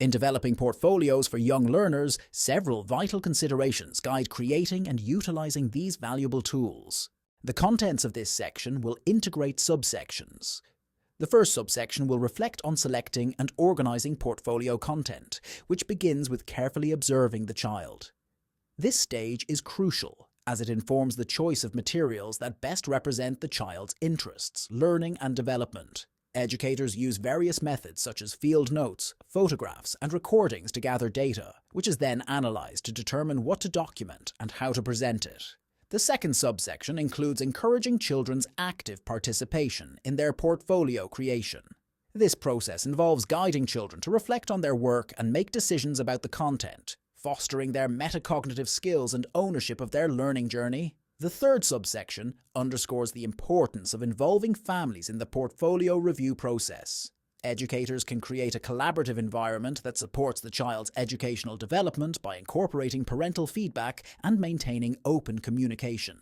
In developing portfolios for young learners, several vital considerations guide creating and utilizing these valuable tools. The contents of this section will integrate subsections. The first subsection will reflect on selecting and organizing portfolio content, which begins with carefully observing the child. This stage is crucial, as it informs the choice of materials that best represent the child's interests, learning, and development. Educators use various methods such as field notes, photographs, and recordings to gather data, which is then analyzed to determine what to document and how to present it. The second subsection includes encouraging children's active participation in their portfolio creation. This process involves guiding children to reflect on their work and make decisions about the content, fostering their metacognitive skills and ownership of their learning journey. The third subsection underscores the importance of involving families in the portfolio review process. Educators can create a collaborative environment that supports the child's educational development by incorporating parental feedback and maintaining open communication.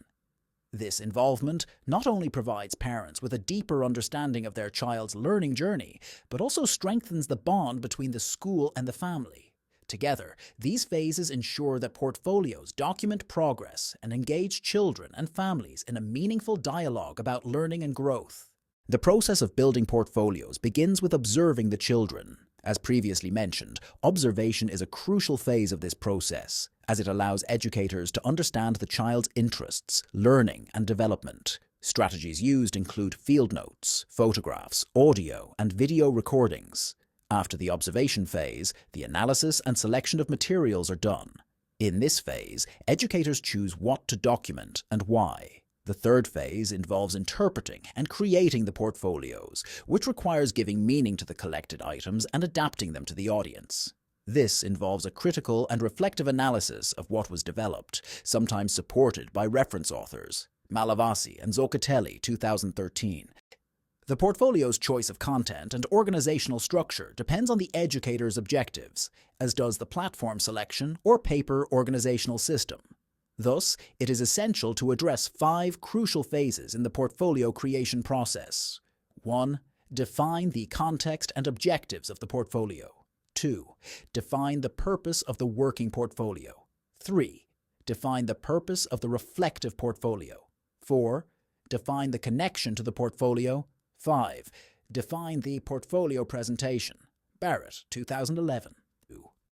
This involvement not only provides parents with a deeper understanding of their child's learning journey, but also strengthens the bond between the school and the family. Together, these phases ensure that portfolios document progress and engage children and families in a meaningful dialogue about learning and growth. The process of building portfolios begins with observing the children. As previously mentioned, observation is a crucial phase of this process, as it allows educators to understand the child's interests, learning, and development. Strategies used include field notes, photographs, audio, and video recordings. After the observation phase, the analysis and selection of materials are done. In this phase, educators choose what to document and why. The third phase involves interpreting and creating the portfolios, which requires giving meaning to the collected items and adapting them to the audience. This involves a critical and reflective analysis of what was developed, sometimes supported by reference authors. Malavasi and Zoccatelli, 2013. The portfolio's choice of content and organizational structure depends on the educator's objectives, as does the platform selection or paper organizational system. Thus, it is essential to address 5 crucial phases in the portfolio creation process. 1. Define the context and objectives of the portfolio. 2. Define the purpose of the working portfolio. 3. Define the purpose of the reflective portfolio. 4. Define the connection to the portfolio. 5. Define the portfolio presentation. Barrett, 2011.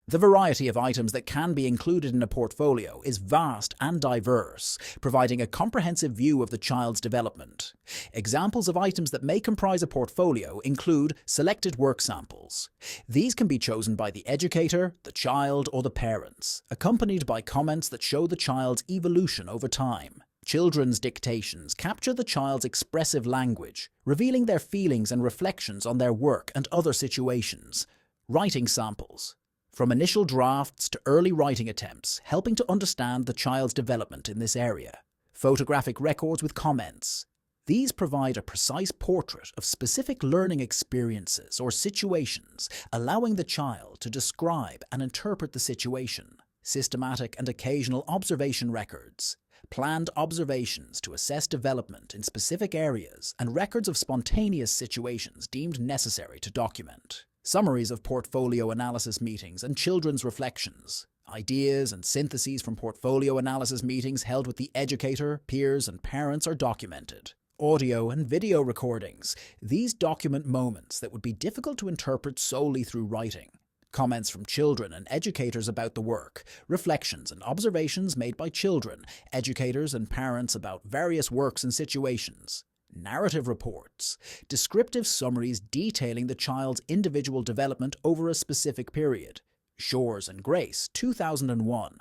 The variety of items that can be included in a portfolio is vast and diverse, providing a comprehensive view of the child's development. Examples of items that may comprise a portfolio include selected work samples. These can be chosen by the educator, the child, or the parents, accompanied by comments that show the child's evolution over time. Children's dictations capture the child's expressive language, revealing their feelings and reflections on their work and other situations. Writing samples. From initial drafts to early writing attempts, helping to understand the child's development in this area. Photographic records with comments. These provide a precise portrait of specific learning experiences or situations, allowing the child to describe and interpret the situation. Systematic and occasional observation records. Planned observations to assess development in specific areas and records of spontaneous situations deemed necessary to document. Summaries of portfolio analysis meetings and children's reflections. Ideas and syntheses from portfolio analysis meetings held with the educator, peers, and parents are documented. Audio and video recordings. These document moments that would be difficult to interpret solely through writing. Comments from children and educators about the work, reflections and observations made by children, educators and parents about various works and situations. Narrative reports, descriptive summaries detailing the child's individual development over a specific period. Shores and Grace, 2001.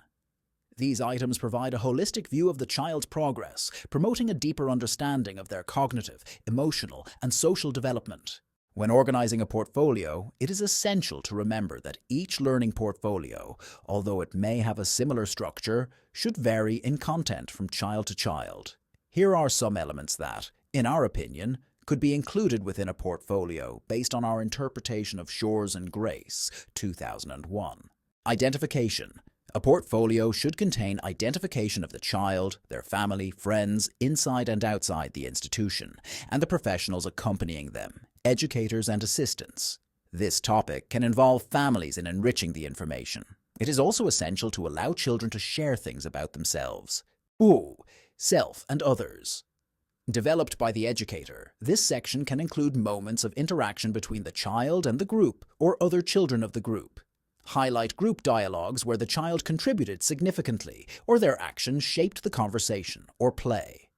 These items provide a holistic view of the child's progress, promoting a deeper understanding of their cognitive, emotional, and social development. When organizing a portfolio, it is essential to remember that each learning portfolio, although it may have a similar structure, should vary in content from child to child. Here are some elements that, in our opinion, could be included within a portfolio based on our interpretation of Shores and Grace, 2001. Identification. A portfolio should contain identification of the child, their family, friends, inside and outside the institution, and the professionals accompanying them, educators and assistants. This topic can involve families in enriching the information. It is also essential to allow children to share things about themselves. Self and others. Developed by the educator, this section can include moments of interaction between the child and the group or other children of the group. Highlight group dialogues where the child contributed significantly or their actions shaped the conversation or play.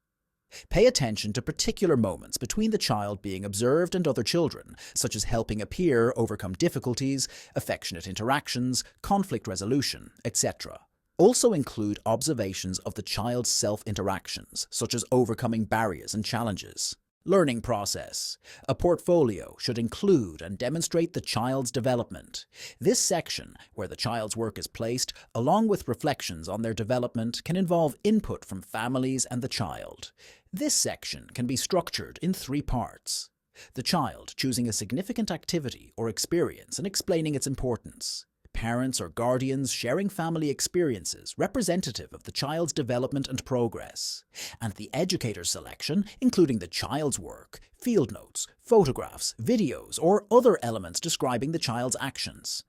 Pay attention to particular moments between the child being observed and other children, such as helping a peer overcome difficulties, affectionate interactions, conflict resolution, etc. Also include observations of the child's self-interactions, such as overcoming barriers and challenges. Learning process. A portfolio should include and demonstrate the child's development. This section, where the child's work is placed, along with reflections on their development, can involve input from families and the child. This section can be structured in 3 parts. The child choosing a significant activity or experience and explaining its importance. Parents or guardians sharing family experiences representative of the child's development and progress, and the educator's selection, including the child's work, field notes, photographs, videos, or other elements describing the child's actions.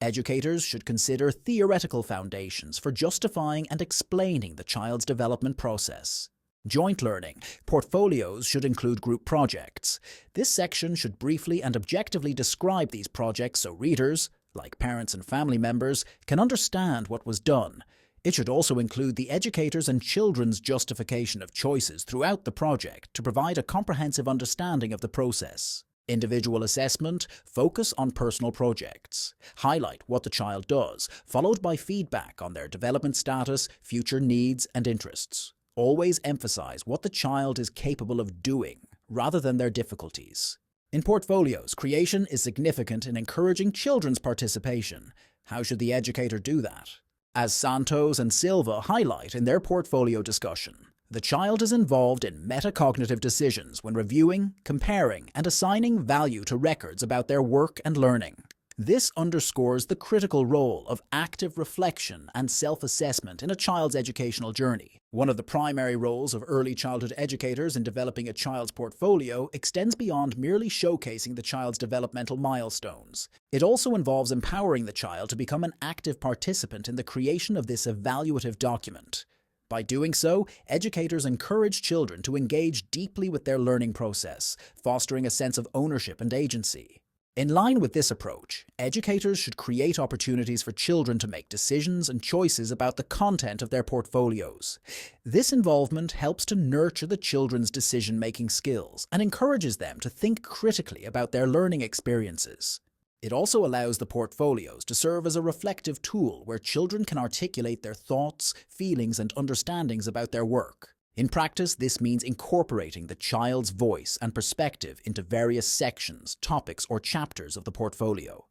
Educators should consider theoretical foundations for justifying and explaining the child's development process. Joint learning. Portfolios should include group projects. This section should briefly and objectively describe these projects so readers, like parents and family members, can understand what was done. It should also include the educators' and children's justification of choices throughout the project to provide a comprehensive understanding of the process. Individual assessment, focus on personal projects. Highlight what the child does, followed by feedback on their development status, future needs, and interests. Always emphasize what the child is capable of doing, rather than their difficulties. In portfolios, creation is significant in encouraging children's participation. How should the educator do that? As Santos and Silva highlight in their portfolio discussion, the child is involved in metacognitive decisions when reviewing, comparing, and assigning value to records about their work and learning. This underscores the critical role of active reflection and self-assessment in a child's educational journey. One of the primary roles of early childhood educators in developing a child's portfolio extends beyond merely showcasing the child's developmental milestones. It also involves empowering the child to become an active participant in the creation of this evaluative document. By doing so, educators encourage children to engage deeply with their learning process, fostering a sense of ownership and agency. In line with this approach, educators should create opportunities for children to make decisions and choices about the content of their portfolios. This involvement helps to nurture the children's decision-making skills and encourages them to think critically about their learning experiences. It also allows the portfolios to serve as a reflective tool where children can articulate their thoughts, feelings, and understandings about their work. In practice, this means incorporating the child's voice and perspective into various sections, topics, or chapters of the portfolio.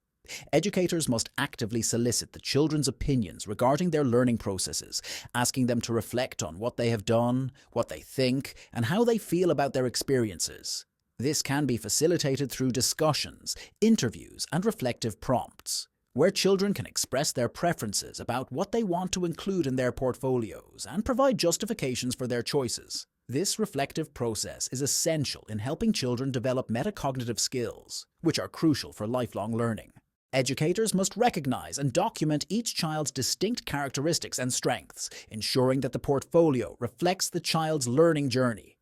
Educators must actively solicit the children's opinions regarding their learning processes, asking them to reflect on what they have done, what they think, and how they feel about their experiences. This can be facilitated through discussions, interviews, and reflective prompts, where children can express their preferences about what they want to include in their portfolios and provide justifications for their choices. This reflective process is essential in helping children develop metacognitive skills, which are crucial for lifelong learning. Educators must recognize and document each child's distinct characteristics and strengths, ensuring that the portfolio reflects the child's learning journey.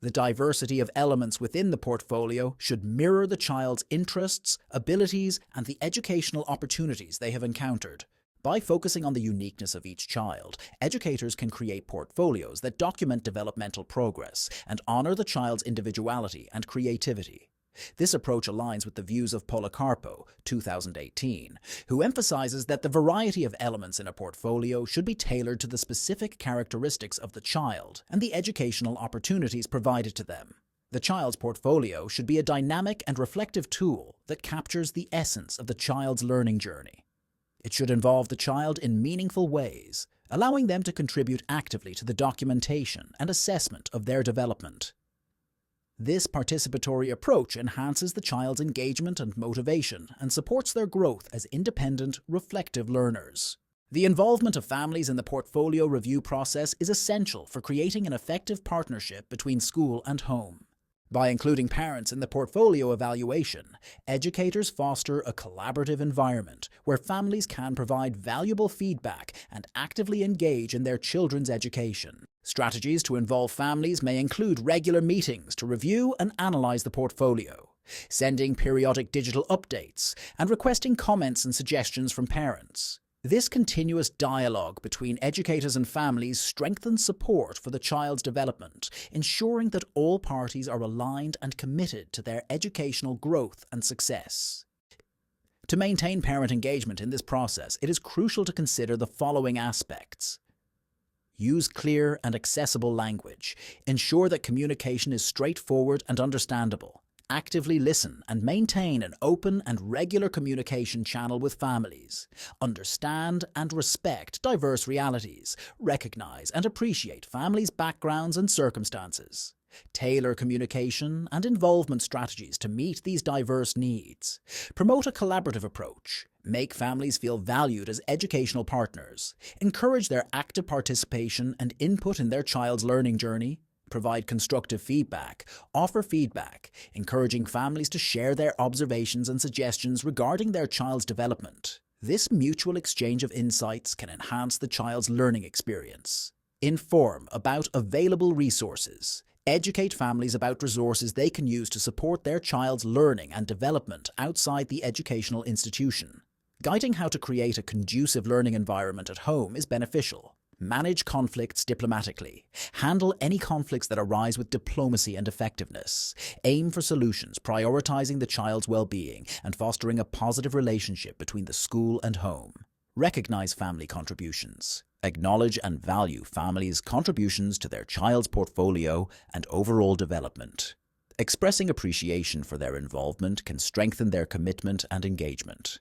The diversity of elements within the portfolio should mirror the child's interests, abilities, and the educational opportunities they have encountered. By focusing on the uniqueness of each child, educators can create portfolios that document developmental progress and honor the child's individuality and creativity. This approach aligns with the views of Policarpo, 2018, who emphasizes that the variety of elements in a portfolio should be tailored to the specific characteristics of the child and the educational opportunities provided to them. The child's portfolio should be a dynamic and reflective tool that captures the essence of the child's learning journey. It should involve the child in meaningful ways, allowing them to contribute actively to the documentation and assessment of their development. This participatory approach enhances the child's engagement and motivation and supports their growth as independent, reflective learners. The involvement of families in the portfolio review process is essential for creating an effective partnership between school and home. By including parents in the portfolio evaluation, educators foster a collaborative environment where families can provide valuable feedback and actively engage in their children's education. Strategies to involve families may include regular meetings to review and analyse the portfolio, sending periodic digital updates, and requesting comments and suggestions from parents. This continuous dialogue between educators and families strengthens support for the child's development, ensuring that all parties are aligned and committed to their educational growth and success. To maintain parent engagement in this process, it is crucial to consider the following aspects. Use clear and accessible language. Ensure that communication is straightforward and understandable. Actively listen and maintain an open and regular communication channel with families. Understand and respect diverse realities. Recognize and appreciate families' backgrounds and circumstances. Tailor communication and involvement strategies to meet these diverse needs. Promote a collaborative approach. Make families feel valued as educational partners. Encourage their active participation and input in their child's learning journey. Provide constructive feedback. Offer feedback, encouraging families to share their observations and suggestions regarding their child's development. This mutual exchange of insights can enhance the child's learning experience. Inform about available resources. Educate families about resources they can use to support their child's learning and development outside the educational institution. Guiding how to create a conducive learning environment at home is beneficial. Manage conflicts diplomatically. Handle any conflicts that arise with diplomacy and effectiveness. Aim for solutions, prioritizing the child's well-being and fostering a positive relationship between the school and home. Recognize family contributions. Acknowledge and value families' contributions to their child's portfolio and overall development. Expressing appreciation for their involvement can strengthen their commitment and engagement.